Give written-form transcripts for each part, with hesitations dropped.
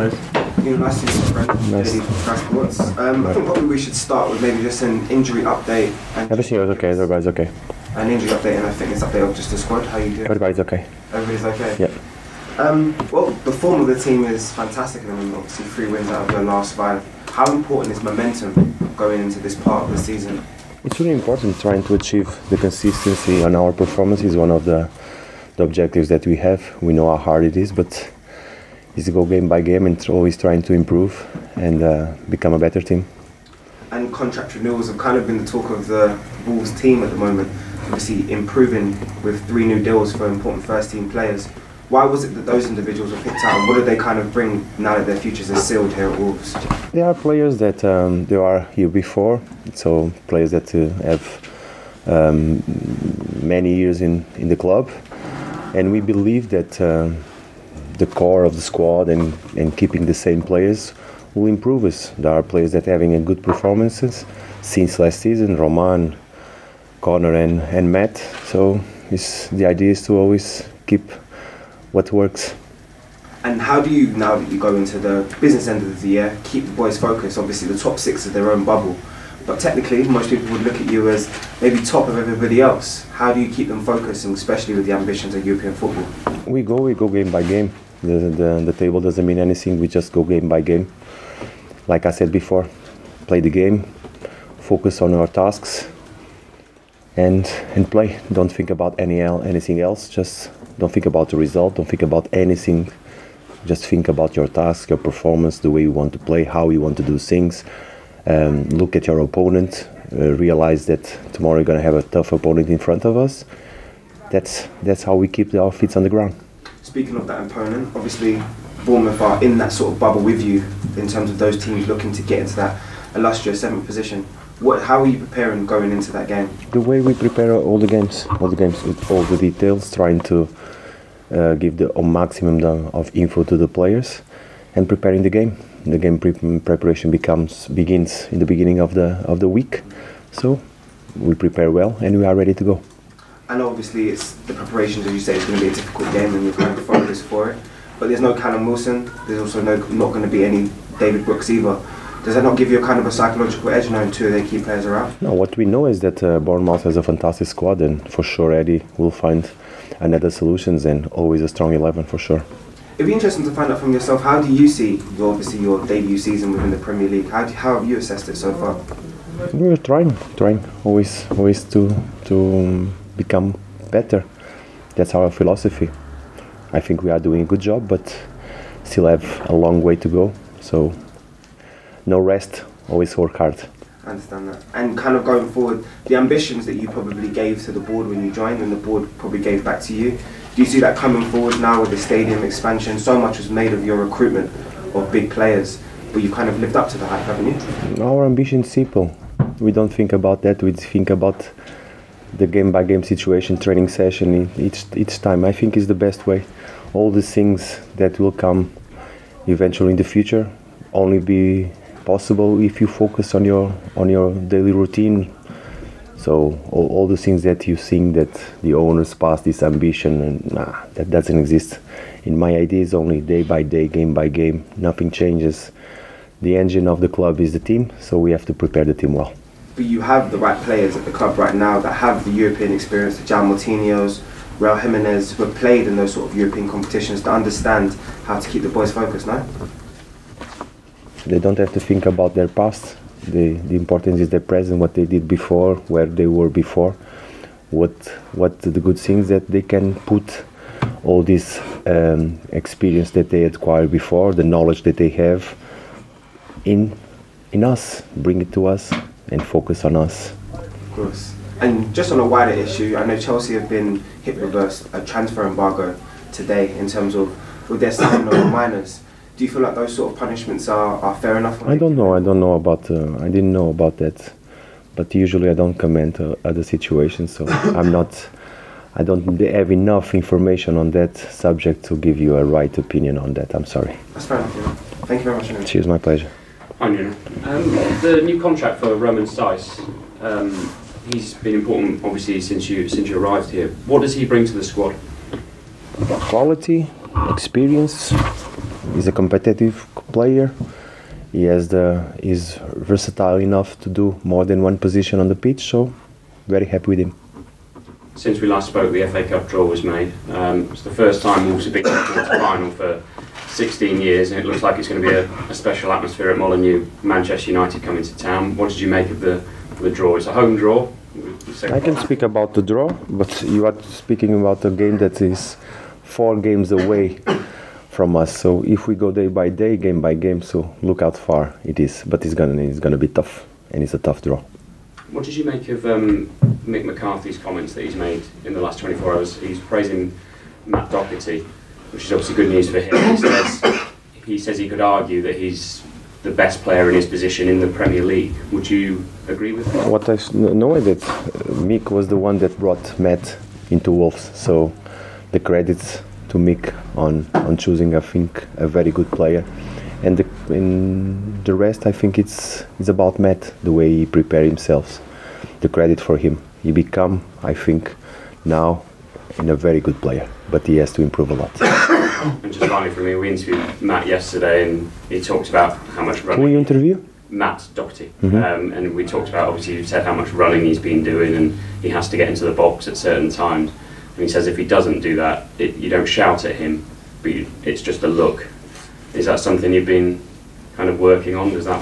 Nice to meet you, friend. Nice. Sky Sports. I think probably we should start with maybe just an injury update. Everything is okay. Everybody's okay. An injury update and a fitness update of just the squad. How you doing? Everybody's okay. Everybody's okay? Yeah. Well, the form of the team is fantastic. I mean, obviously 3 wins out of your last 5. How important is momentum going into this part of the season? It's really important trying to achieve the consistency on our performance is one of the objectives that we have. We know how hard it is, but it's to go game by game and always trying to improve and become a better team. And contract renewals have kind of been the talk of the Wolves team at the moment. Obviously improving with 3 new deals for important first team players. Why was it that those individuals were picked out, and what do they kind of bring now that their futures are sealed here at Wolves? They are players that they are here before, so players that have many years in the club, and we believe that the core of the squad and keeping the same players will improve us. There are players that are having a good performances since last season, Roman, Connor and Matt, so the idea is to always keep what works. And how do you, now that you go into the business end of the year, keep the boys focused? Obviously the top 6 is their own bubble, but technically most people would look at you as maybe top of everybody else. How do you keep them focused, and especially with the ambitions of European football? We go game by game. The table doesn't mean anything, we just go game by game. Like I said before, play the game, focus on our tasks and play. Don't think about anything else, just don't think about the result, don't think about anything. Just think about your task, your performance, the way you want to play, how you want to do things. Look at your opponent, realize that tomorrow you're going to have a tough opponent in front of us. That's how we keep our feet on the ground. Speaking of that opponent, obviously Bournemouth are in that sort of bubble with you in terms of those teams looking to get into that illustrious 7th position. How are you preparing going into that game? The way we prepare all the games with all the details, trying to give the maximum of info to the players and preparing the game. The game preparation begins in the beginning of the week, so we prepare well and we are ready to go. And obviously it's the preparations, as you say, it's going to be a difficult game and you're kind of focused for it. But there's no Callum Wilson, there's also not going to be any David Brooks either. Does that not give you a kind of a psychological edge knowing 2 of their key players are out? No, what we know is that Bournemouth has a fantastic squad, and for sure Eddie will find another solutions and always a strong 11 for sure. It'd be interesting to find out from yourself, how do you see your debut season within the Premier League? How have you assessed it so far? We're trying always to become better. That's our philosophy. I think we are doing a good job, but still have a long way to go. So no rest, always work hard. I understand that. And kind of going forward, the ambitions that you probably gave to the board when you joined and the board probably gave back to you, do you see that coming forward now with the stadium expansion? So much was made of your recruitment of big players, but you've kind of lived up to the hype, haven't you? Our ambition is simple. We don't think about that, we think about the game-by-game situation, training session each time. I think is the best way. All the things that will come eventually in the future only be possible if you focus on your daily routine. So all the things that you think that the owners pass this ambition, and that doesn't exist. In my idea is only day by day, game by game. Nothing changes. The engine of the club is the team, so we have to prepare the team well. But you have the right players at the club right now that have the European experience, the Jan Martinez, Raul Jimenez, who have played in those sort of European competitions, to understand how to keep the boys focused, no? They don't have to think about their past. The importance is their present, what they did before, where they were before, what the good things that they can put all this experience that they acquired before, the knowledge that they have in us, bring it to us and focus on us. Of course. And just on a wider issue, I know Chelsea have been hit with a transfer embargo today in terms of with their signing of minors. Do you feel like those sort of punishments are fair enough? I don't know about. I didn't know about that, but usually I don't comment other situations, so I don't have enough information on that subject to give you a right opinion on that. I'm sorry. That's fair enough. Yeah. Thank you very much. Nuno. Cheers, my pleasure. Hi, Nuno. The new contract for Roman Saiss, he's been important, obviously, since you arrived here. What does he bring to the squad? Quality, experience, he's a competitive player. He's versatile enough to do more than one position on the pitch, so very happy with him. Since we last spoke, the FA Cup draw was made. It's the first time Wolves have been to the quarter-final for 16 years, and it looks like it's going to be a special atmosphere at Molineux. Manchester United coming to town. What did you make of the draw? It's a home draw. I can speak about the draw, but you are speaking about a game that is 4 games away from us. So if we go day by day, game by game, so look how far it is. But it's gonna be tough, and it's a tough draw. What did you make of Mick McCarthy's comments that he's made in the last 24 hours? He's praising Matt Doherty, which is obviously good news for him. He says he could argue that he's the best player in his position in the Premier League. Would you agree with that? What I know is that Mick was the one that brought Matt into Wolves, so the credits to Mick on choosing, I think, a very good player. And the rest, I think it's about Matt, the way he prepared himself. The credit for him. He become, I think, now a very good player, but he has to improve a lot. And just finally for me, we interviewed Matt yesterday, and he talked about how much running. Who you interview? Matt Doherty. And we talked about, obviously, you said how much running he's been doing, and he has to get into the box at certain times. And he says if he doesn't do that, you don't shout at him, but it's just a look. Is that something you've been kind of working on? Does that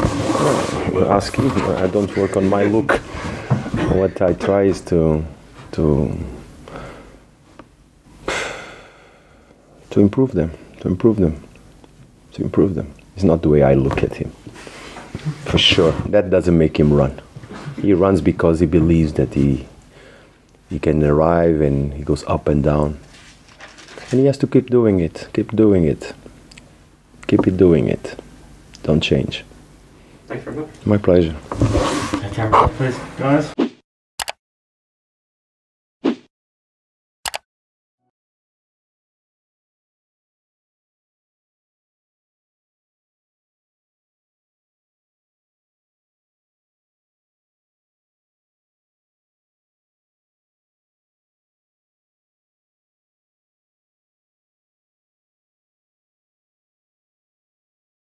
work? Ask him. I don't work on my look. What I try is to improve them. It's not the way I look at him. For sure, that doesn't make him run. He runs because he believes that he can arrive, and he goes up and down. And he has to keep doing it. Keep doing it. Don't change. Thanks very much. My pleasure. Camera, please, guys.